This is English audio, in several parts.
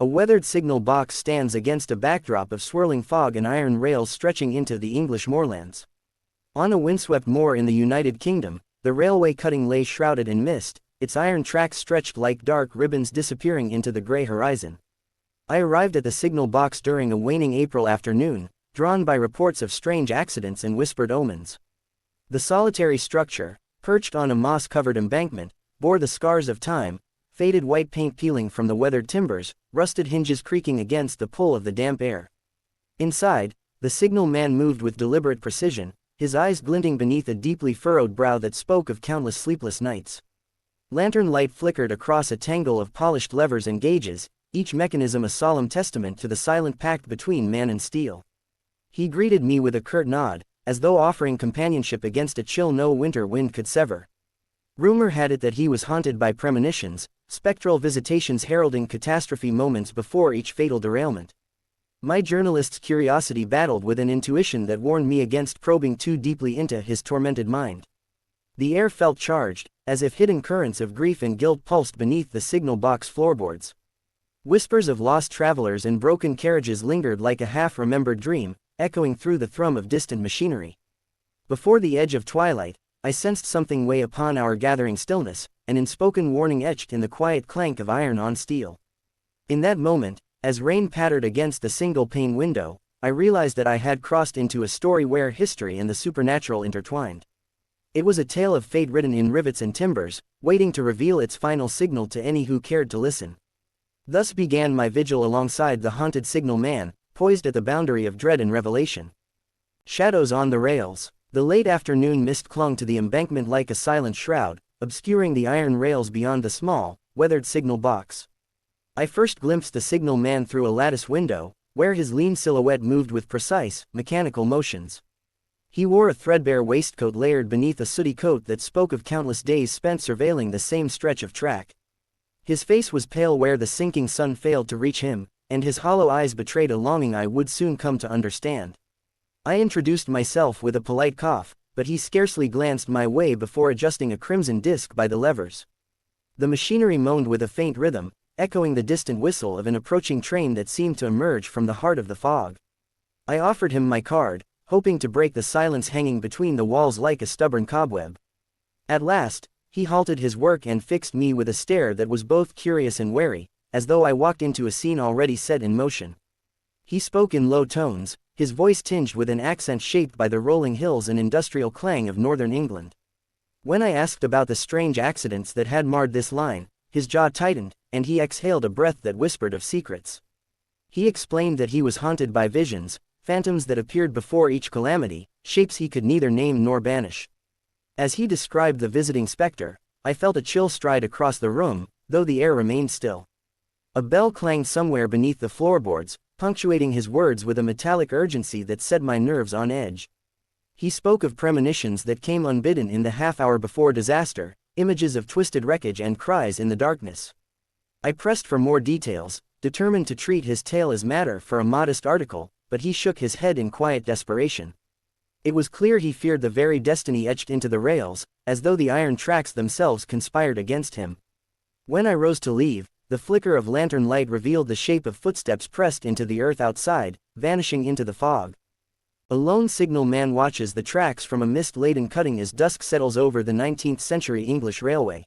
A weathered signal box stands against a backdrop of swirling fog and iron rails stretching into the English moorlands. On a windswept moor in the United Kingdom, the railway cutting lay shrouded in mist, its iron tracks stretched like dark ribbons disappearing into the grey horizon. I arrived at the signal box during a waning April afternoon, drawn by reports of strange accidents and whispered omens. The solitary structure, perched on a moss-covered embankment, bore the scars of time, faded white paint peeling from the weathered timbers, rusted hinges creaking against the pull of the damp air. Inside, the signal man moved with deliberate precision, his eyes glinting beneath a deeply furrowed brow that spoke of countless sleepless nights. Lantern light flickered across a tangle of polished levers and gauges, each mechanism a solemn testament to the silent pact between man and steel. He greeted me with a curt nod, as though offering companionship against a chill no winter wind could sever. Rumor had it that he was haunted by premonitions, spectral visitations heralding catastrophe moments before each fatal derailment. My journalist's curiosity battled with an intuition that warned me against probing too deeply into his tormented mind. The air felt charged, as if hidden currents of grief and guilt pulsed beneath the signal box floorboards. Whispers of lost travelers and broken carriages lingered like a half-remembered dream, echoing through the thrum of distant machinery. Before the edge of twilight, I sensed something weigh upon our gathering stillness, an unspoken warning etched in the quiet clank of iron on steel. In that moment, as rain pattered against the single-pane window, I realized that I had crossed into a story where history and the supernatural intertwined. It was a tale of fate written in rivets and timbers, waiting to reveal its final signal to any who cared to listen. Thus began my vigil alongside the haunted signal man, poised at the boundary of dread and revelation. Shadows on the rails. The late afternoon mist clung to the embankment like a silent shroud, obscuring the iron rails beyond the small, weathered signal box. I first glimpsed the signal man through a lattice window, where his lean silhouette moved with precise, mechanical motions. He wore a threadbare waistcoat layered beneath a sooty coat that spoke of countless days spent surveilling the same stretch of track. His face was pale where the sinking sun failed to reach him, and his hollow eyes betrayed a longing I would soon come to understand. I introduced myself with a polite cough, but he scarcely glanced my way before adjusting a crimson disc by the levers. The machinery moaned with a faint rhythm, echoing the distant whistle of an approaching train that seemed to emerge from the heart of the fog. I offered him my card, hoping to break the silence hanging between the walls like a stubborn cobweb. At last, he halted his work and fixed me with a stare that was both curious and wary, as though I walked into a scene already set in motion. He spoke in low tones, his voice tinged with an accent shaped by the rolling hills and industrial clang of northern England. When I asked about the strange accidents that had marred this line, his jaw tightened, and he exhaled a breath that whispered of secrets. He explained that he was haunted by visions, phantoms that appeared before each calamity, shapes he could neither name nor banish. As he described the visiting specter, I felt a chill stride across the room, though the air remained still. A bell clanged somewhere beneath the floorboards, punctuating his words with a metallic urgency that set my nerves on edge. He spoke of premonitions that came unbidden in the half-hour before disaster, images of twisted wreckage and cries in the darkness. I pressed for more details, determined to treat his tale as matter for a modest article, but he shook his head in quiet desperation. It was clear he feared the very destiny etched into the rails, as though the iron tracks themselves conspired against him. When I rose to leave, the flicker of lantern light revealed the shape of footsteps pressed into the earth outside, vanishing into the fog. A lone signal man watches the tracks from a mist-laden cutting as dusk settles over the 19th-century English railway.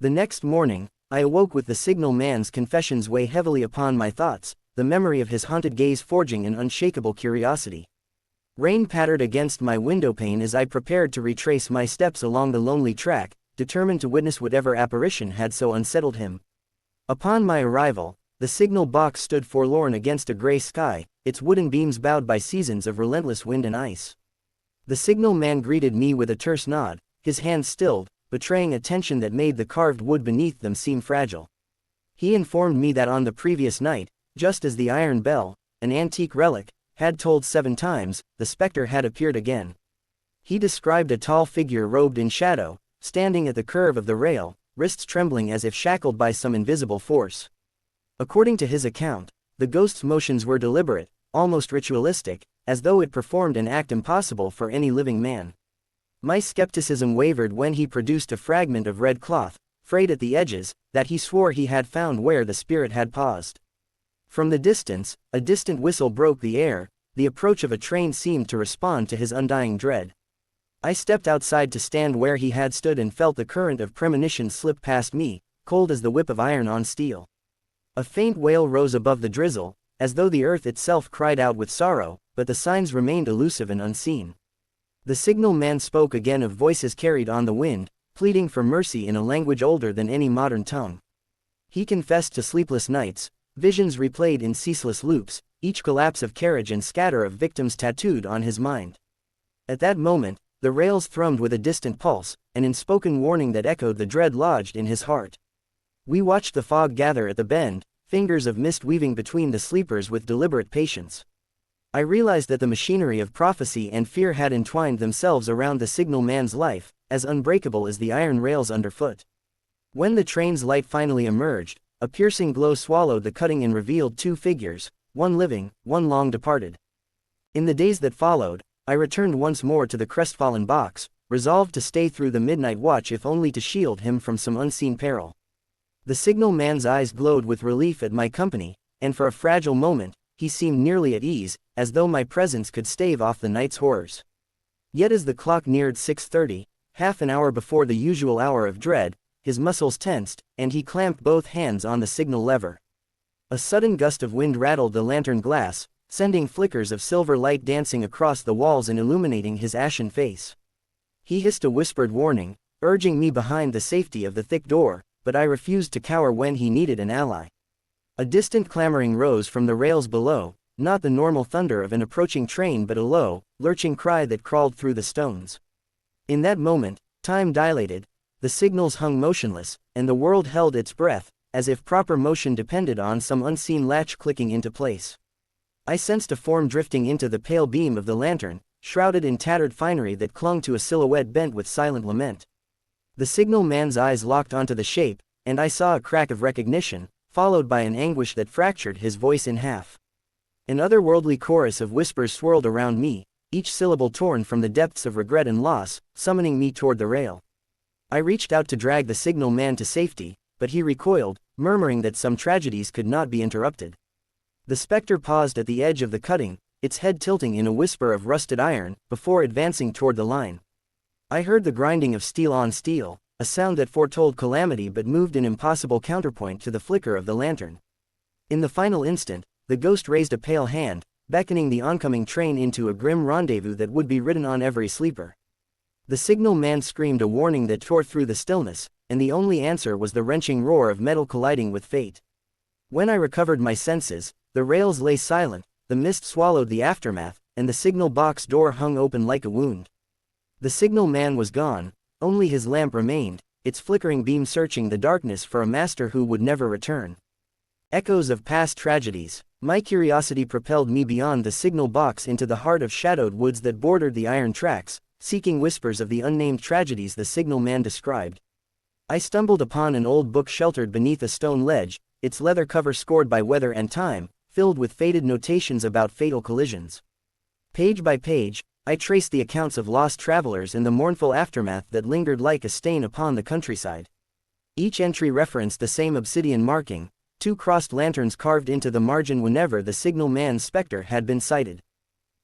The next morning, I awoke with the signal man's confessions weigh heavily upon my thoughts, the memory of his haunted gaze forging an unshakable curiosity. Rain pattered against my windowpane as I prepared to retrace my steps along the lonely track, determined to witness whatever apparition had so unsettled him. Upon my arrival, the signal box stood forlorn against a gray sky, its wooden beams bowed by seasons of relentless wind and ice. The signal man greeted me with a terse nod, his hands stilled, betraying a tension that made the carved wood beneath them seem fragile. He informed me that on the previous night, just as the iron bell, an antique relic, had tolled 7 times, the specter had appeared again. He described a tall figure robed in shadow, standing at the curve of the rail, wrists trembling as if shackled by some invisible force. According to his account, the ghost's motions were deliberate, almost ritualistic, as though it performed an act impossible for any living man. My skepticism wavered when he produced a fragment of red cloth, frayed at the edges, that he swore he had found where the spirit had paused. From the distance, a distant whistle broke the air. The approach of a train seemed to respond to his undying dread. I stepped outside to stand where he had stood and felt the current of premonition slip past me, cold as the whip of iron on steel. A faint wail rose above the drizzle, as though the earth itself cried out with sorrow, but the signs remained elusive and unseen. The signalman spoke again of voices carried on the wind, pleading for mercy in a language older than any modern tongue. He confessed to sleepless nights, visions replayed in ceaseless loops, each collapse of carriage and scatter of victims tattooed on his mind. At that moment, the rails thrummed with a distant pulse, an unspoken warning that echoed the dread lodged in his heart. We watched the fog gather at the bend, fingers of mist weaving between the sleepers with deliberate patience. I realized that the machinery of prophecy and fear had entwined themselves around the signalman's life, as unbreakable as the iron rails underfoot. When the train's light finally emerged, a piercing glow swallowed the cutting and revealed two figures, one living, one long departed. In the days that followed, I returned once more to the crestfallen box, resolved to stay through the midnight watch if only to shield him from some unseen peril. The signalman's eyes glowed with relief at my company, and for a fragile moment, he seemed nearly at ease, as though my presence could stave off the night's horrors. Yet as the clock neared 6:30, half an hour before the usual hour of dread, his muscles tensed, and he clamped both hands on the signal lever. A sudden gust of wind rattled the lantern glass, sending flickers of silver light dancing across the walls and illuminating his ashen face. He hissed a whispered warning, urging me behind the safety of the thick door, but I refused to cower when he needed an ally. A distant clamoring rose from the rails below, not the normal thunder of an approaching train but a low, lurching cry that crawled through the stones. In that moment, time dilated, the signals hung motionless, and the world held its breath, as if proper motion depended on some unseen latch clicking into place. I sensed a form drifting into the pale beam of the lantern, shrouded in tattered finery that clung to a silhouette bent with silent lament. The signalman's eyes locked onto the shape, and I saw a crack of recognition, followed by an anguish that fractured his voice in half. An otherworldly chorus of whispers swirled around me, each syllable torn from the depths of regret and loss, summoning me toward the rail. I reached out to drag the signalman to safety, but he recoiled, murmuring that some tragedies could not be interrupted. The specter paused at the edge of the cutting, its head tilting in a whisper of rusted iron, before advancing toward the line. I heard the grinding of steel on steel, a sound that foretold calamity but moved in impossible counterpoint to the flicker of the lantern. In the final instant, the ghost raised a pale hand, beckoning the oncoming train into a grim rendezvous that would be ridden on every sleeper. The signalman screamed a warning that tore through the stillness, and the only answer was the wrenching roar of metal colliding with fate. When I recovered my senses, the rails lay silent, the mist swallowed the aftermath, and the signal box door hung open like a wound. The signalman was gone, only his lamp remained, its flickering beam searching the darkness for a master who would never return. Echoes of past tragedies. My curiosity propelled me beyond the signal box into the heart of shadowed woods that bordered the iron tracks, seeking whispers of the unnamed tragedies the signalman described. I stumbled upon an old book sheltered beneath a stone ledge, its leather cover scored by weather and time, filled with faded notations about fatal collisions. Page by page, I traced the accounts of lost travelers and the mournful aftermath that lingered like a stain upon the countryside. Each entry referenced the same obsidian marking, two crossed lanterns carved into the margin whenever the signalman's specter had been sighted.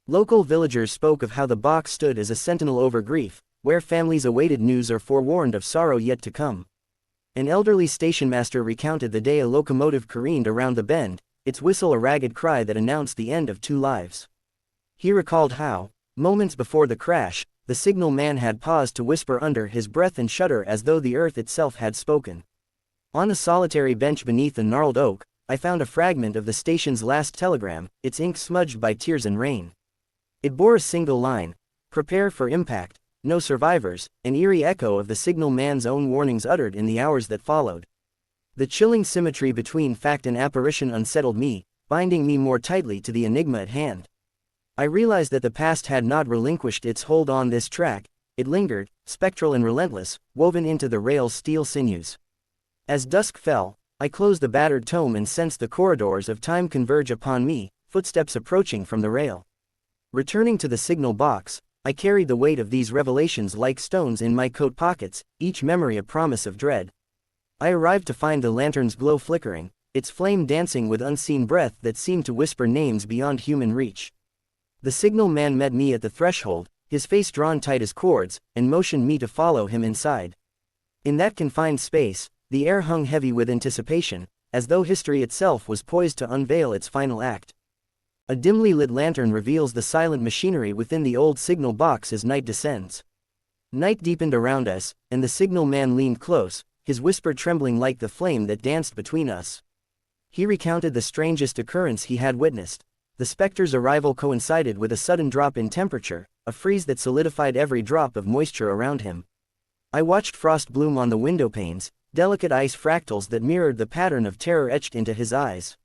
Local villagers spoke of how the box stood as a sentinel over grief, where families awaited news or forewarned of sorrow yet to come. An elderly stationmaster recounted the day a locomotive careened around the bend, its whistle a ragged cry that announced the end of two lives. He recalled how, moments before the crash, the signalman had paused to whisper under his breath and shudder as though the earth itself had spoken. On a solitary bench beneath a gnarled oak, I found a fragment of the station's last telegram, its ink smudged by tears and rain. It bore a single line: "Prepare for impact, no survivors," an eerie echo of the signalman's own warnings uttered in the hours that followed. The chilling symmetry between fact and apparition unsettled me, binding me more tightly to the enigma at hand. I realized that the past had not relinquished its hold on this track, it lingered, spectral and relentless, woven into the rail's steel sinews. As dusk fell, I closed the battered tome and sensed the corridors of time converge upon me, footsteps approaching from the rail. Returning to the signal box, I carried the weight of these revelations like stones in my coat pockets, each memory a promise of dread. I arrived to find the lantern's glow flickering, its flame dancing with unseen breath that seemed to whisper names beyond human reach. The signalman met me at the threshold, his face drawn tight as cords, and motioned me to follow him inside. In that confined space, the air hung heavy with anticipation, as though history itself was poised to unveil its final act. A dimly lit lantern reveals the silent machinery within the old signal box as night descends. Night deepened around us, and the signalman leaned close, his whisper trembling like the flame that danced between us. He recounted the strangest occurrence he had witnessed. The specter's arrival coincided with a sudden drop in temperature, a freeze that solidified every drop of moisture around him. I watched frost bloom on the window panes, delicate ice fractals that mirrored the pattern of terror etched into his eyes.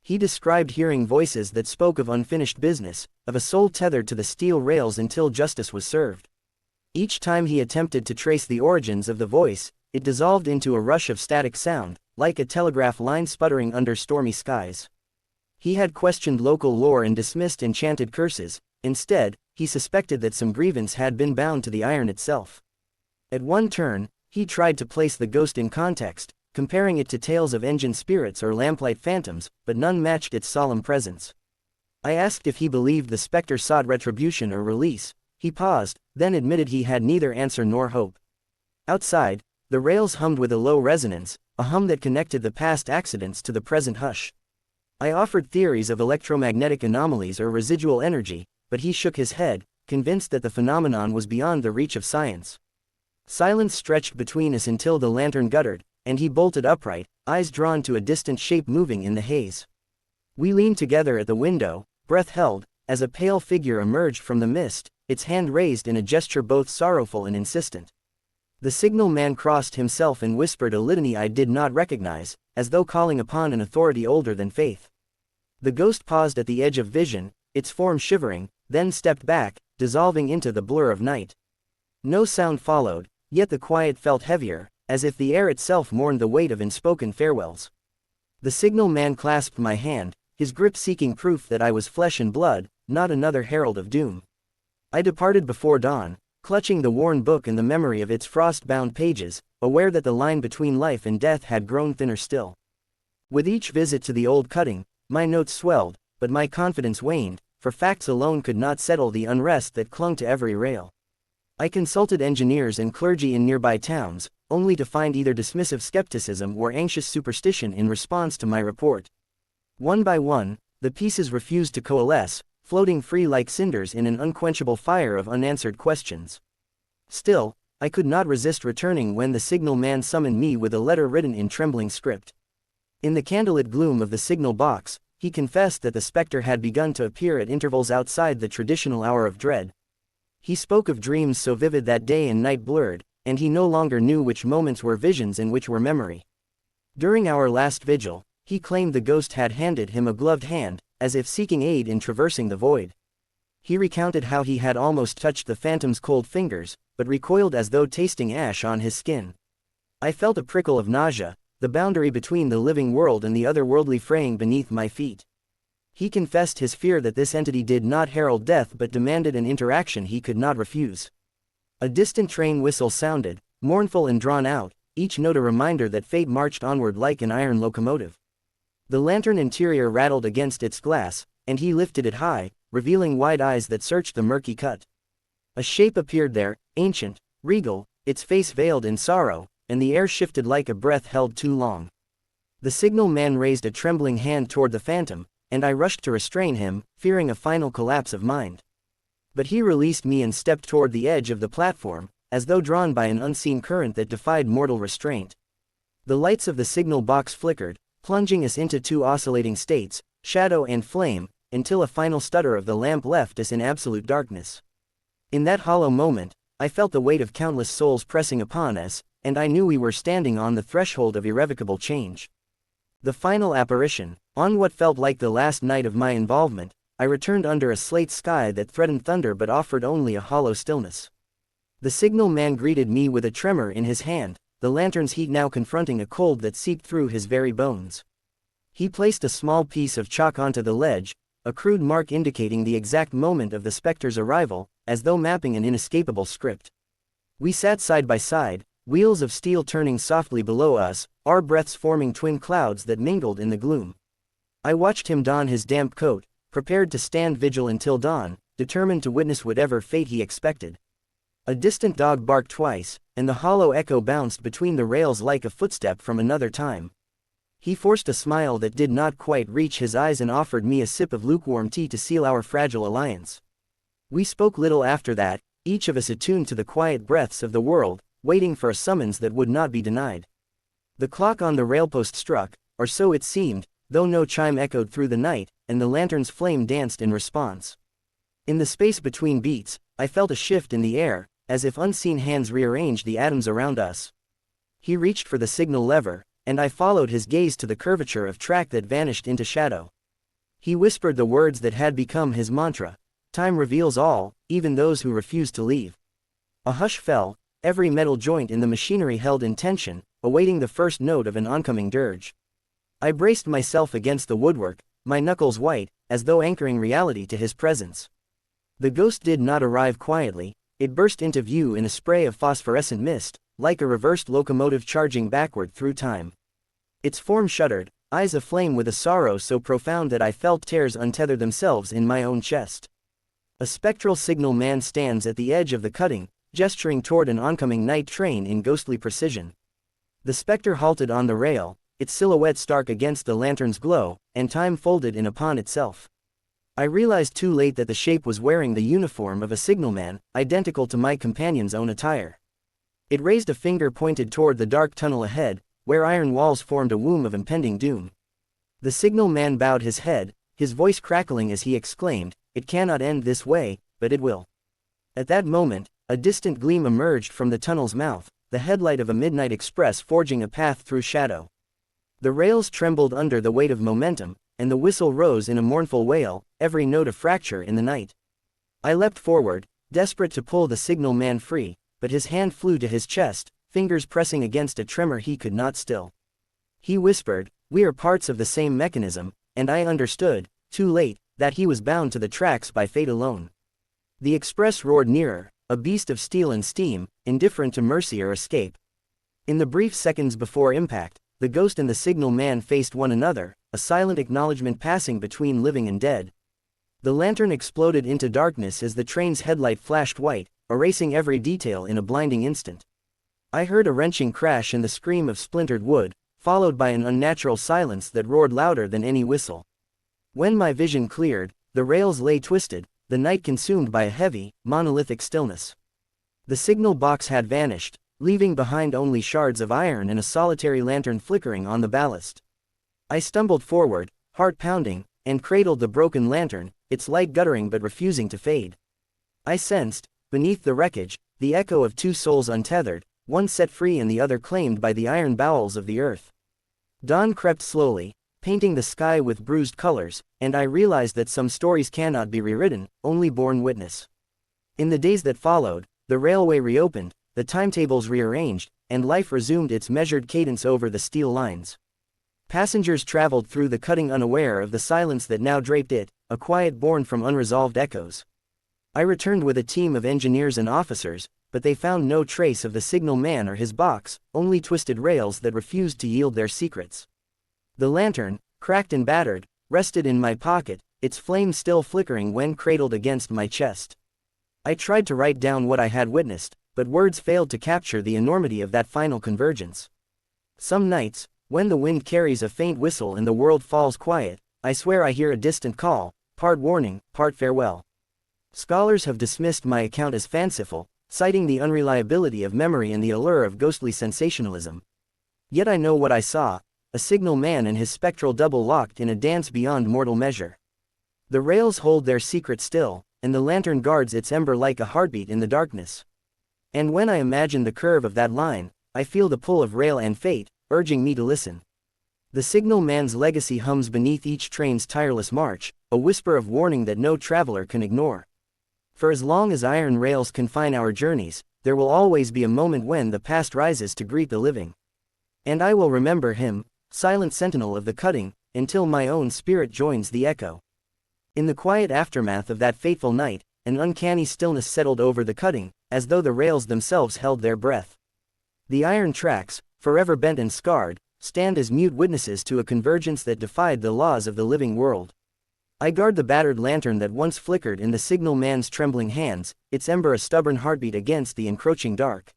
He described hearing voices that spoke of unfinished business, of a soul tethered to the steel rails until justice was served. Each time he attempted to trace the origins of the voice, it dissolved into a rush of static sound, like a telegraph line sputtering under stormy skies. He had questioned local lore and dismissed enchanted curses. Instead, he suspected that some grievance had been bound to the iron itself. At one turn, he tried to place the ghost in context, comparing it to tales of engine spirits or lamplight phantoms, but none matched its solemn presence. I asked if he believed the specter sought retribution or release. He paused, then admitted he had neither answer nor hope. Outside, the rails hummed with a low resonance, a hum that connected the past accidents to the present hush. I offered theories of electromagnetic anomalies or residual energy, but he shook his head, convinced that the phenomenon was beyond the reach of science. Silence stretched between us until the lantern guttered, and he bolted upright, eyes drawn to a distant shape moving in the haze. We leaned together at the window, breath held, as a pale figure emerged from the mist, its hand raised in a gesture both sorrowful and insistent. The signalman crossed himself and whispered a litany I did not recognize, as though calling upon an authority older than faith. The ghost paused at the edge of vision, its form shivering, then stepped back, dissolving into the blur of night. No sound followed, yet the quiet felt heavier, as if the air itself mourned the weight of unspoken farewells. The signalman clasped my hand, his grip seeking proof that I was flesh and blood, not another herald of doom. I departed before dawn, clutching the worn book and the memory of its frost-bound pages, aware that the line between life and death had grown thinner still. With each visit to the old cutting, my notes swelled, but my confidence waned, for facts alone could not settle the unrest that clung to every rail. I consulted engineers and clergy in nearby towns, only to find either dismissive skepticism or anxious superstition in response to my report. One by one, the pieces refused to coalesce, floating free like cinders in an unquenchable fire of unanswered questions. Still, I could not resist returning when the signalman summoned me with a letter written in trembling script. In the candlelit gloom of the signal box, he confessed that the specter had begun to appear at intervals outside the traditional hour of dread. He spoke of dreams so vivid that day and night blurred, and he no longer knew which moments were visions and which were memory. During our last vigil, he claimed the ghost had handed him a gloved hand, as if seeking aid in traversing the void. He recounted how he had almost touched the phantom's cold fingers, but recoiled as though tasting ash on his skin. I felt a prickle of nausea, the boundary between the living world and the otherworldly fraying beneath my feet. He confessed his fear that this entity did not herald death but demanded an interaction he could not refuse. A distant train whistle sounded, mournful and drawn out, each note a reminder that fate marched onward like an iron locomotive. The lantern interior rattled against its glass, and he lifted it high, revealing wide eyes that searched the murky cut. A shape appeared there, ancient, regal, its face veiled in sorrow, and the air shifted like a breath held too long. The signalman raised a trembling hand toward the phantom, and I rushed to restrain him, fearing a final collapse of mind. But he released me and stepped toward the edge of the platform, as though drawn by an unseen current that defied mortal restraint. The lights of the signal box flickered, plunging us into two oscillating states, shadow and flame, until a final stutter of the lamp left us in absolute darkness. In that hollow moment, I felt the weight of countless souls pressing upon us, and I knew we were standing on the threshold of irrevocable change. The final apparition, on what felt like the last night of my involvement, I returned under a slate sky that threatened thunder but offered only a hollow stillness. The signalman greeted me with a tremor in his hand, the lantern's heat now confronting a cold that seeped through his very bones. He placed a small piece of chalk onto the ledge, a crude mark indicating the exact moment of the specter's arrival, as though mapping an inescapable script. We sat side by side, wheels of steel turning softly below us, our breaths forming twin clouds that mingled in the gloom. I watched him don his damp coat, prepared to stand vigil until dawn, determined to witness whatever fate he expected. A distant dog barked twice, and the hollow echo bounced between the rails like a footstep from another time. He forced a smile that did not quite reach his eyes and offered me a sip of lukewarm tea to seal our fragile alliance. We spoke little after that, each of us attuned to the quiet breaths of the world, waiting for a summons that would not be denied. The clock on the railpost struck, or so it seemed, though no chime echoed through the night, and the lantern's flame danced in response. In the space between beats, I felt a shift in the air, as if unseen hands rearranged the atoms around us. He reached for the signal lever, and I followed his gaze to the curvature of track that vanished into shadow. He whispered the words that had become his mantra: "Time reveals all, even those who refuse to leave." A hush fell, every metal joint in the machinery held in tension, awaiting the first note of an oncoming dirge. I braced myself against the woodwork, my knuckles white, as though anchoring reality to his presence. The ghost did not arrive quietly. It burst into view in a spray of phosphorescent mist, like a reversed locomotive charging backward through time. Its form shuddered, eyes aflame with a sorrow so profound that I felt tears untether themselves in my own chest. A spectral signal man stands at the edge of the cutting, gesturing toward an oncoming night train in ghostly precision. The specter halted on the rail, its silhouette stark against the lantern's glow, and time folded in upon itself. I realized too late that the shape was wearing the uniform of a signalman, identical to my companion's own attire. It raised a finger pointed toward the dark tunnel ahead, where iron walls formed a womb of impending doom. The signalman bowed his head, his voice crackling as he exclaimed, "It cannot end this way, but it will." At that moment, a distant gleam emerged from the tunnel's mouth, the headlight of a midnight express forging a path through shadow. The rails trembled under the weight of momentum, and the whistle rose in a mournful wail, every note a fracture in the night. I leapt forward, desperate to pull the signalman free, but his hand flew to his chest, fingers pressing against a tremor he could not still. He whispered, "We are parts of the same mechanism," and I understood, too late, that he was bound to the tracks by fate alone. The express roared nearer, a beast of steel and steam, indifferent to mercy or escape. In the brief seconds before impact, the ghost and the signal man faced one another, a silent acknowledgement passing between living and dead. The lantern exploded into darkness as the train's headlight flashed white, erasing every detail in a blinding instant. I heard a wrenching crash and the scream of splintered wood, followed by an unnatural silence that roared louder than any whistle. When my vision cleared, the rails lay twisted, the night consumed by a heavy, monolithic stillness. The signal box had vanished, leaving behind only shards of iron and a solitary lantern flickering on the ballast. I stumbled forward, heart pounding, and cradled the broken lantern, its light guttering but refusing to fade. I sensed, beneath the wreckage, the echo of two souls untethered, one set free and the other claimed by the iron bowels of the earth. Dawn crept slowly, painting the sky with bruised colors, and I realized that some stories cannot be rewritten, only borne witness. In the days that followed, the railway reopened, the timetables rearranged, and life resumed its measured cadence over the steel lines. Passengers traveled through the cutting unaware of the silence that now draped it, a quiet born from unresolved echoes. I returned with a team of engineers and officers, but they found no trace of the signal man or his box, only twisted rails that refused to yield their secrets. The lantern, cracked and battered, rested in my pocket, its flame still flickering when cradled against my chest. I tried to write down what I had witnessed, but words failed to capture the enormity of that final convergence. Some nights, when the wind carries a faint whistle and the world falls quiet, I swear I hear a distant call, part warning, part farewell. Scholars have dismissed my account as fanciful, citing the unreliability of memory and the allure of ghostly sensationalism. Yet I know what I saw, a signal man and his spectral double locked in a dance beyond mortal measure. The rails hold their secret still, and the lantern guards its ember like a heartbeat in the darkness. And when I imagine the curve of that line, I feel the pull of rail and fate, urging me to listen. The signal man's legacy hums beneath each train's tireless march, a whisper of warning that no traveler can ignore. For as long as iron rails confine our journeys, there will always be a moment when the past rises to greet the living. And I will remember him, silent sentinel of the cutting, until my own spirit joins the echo. In the quiet aftermath of that fateful night, an uncanny stillness settled over the cutting, as though the rails themselves held their breath. The iron tracks, forever bent and scarred, stand as mute witnesses to a convergence that defied the laws of the living world. I guard the battered lantern that once flickered in the signalman's trembling hands, its ember a stubborn heartbeat against the encroaching dark.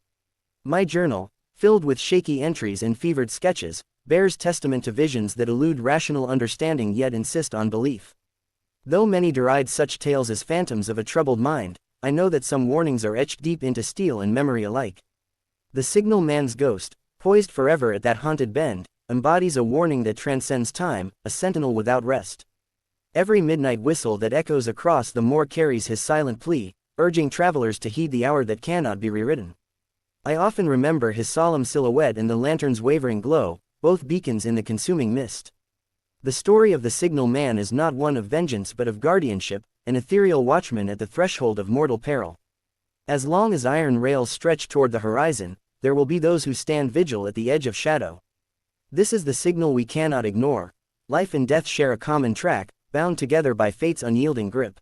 My journal, filled with shaky entries and fevered sketches, bears testament to visions that elude rational understanding yet insist on belief. Though many deride such tales as phantoms of a troubled mind, I know that some warnings are etched deep into steel and memory alike. The signalman's ghost, poised forever at that haunted bend, embodies a warning that transcends time, a sentinel without rest. Every midnight whistle that echoes across the moor carries his silent plea, urging travelers to heed the hour that cannot be rewritten. I often remember his solemn silhouette and the lantern's wavering glow, both beacons in the consuming mist. The story of the signalman is not one of vengeance but of guardianship, an ethereal watchman at the threshold of mortal peril. As long as iron rails stretch toward the horizon, there will be those who stand vigil at the edge of shadow. This is the signal we cannot ignore. Life and death share a common track, bound together by fate's unyielding grip.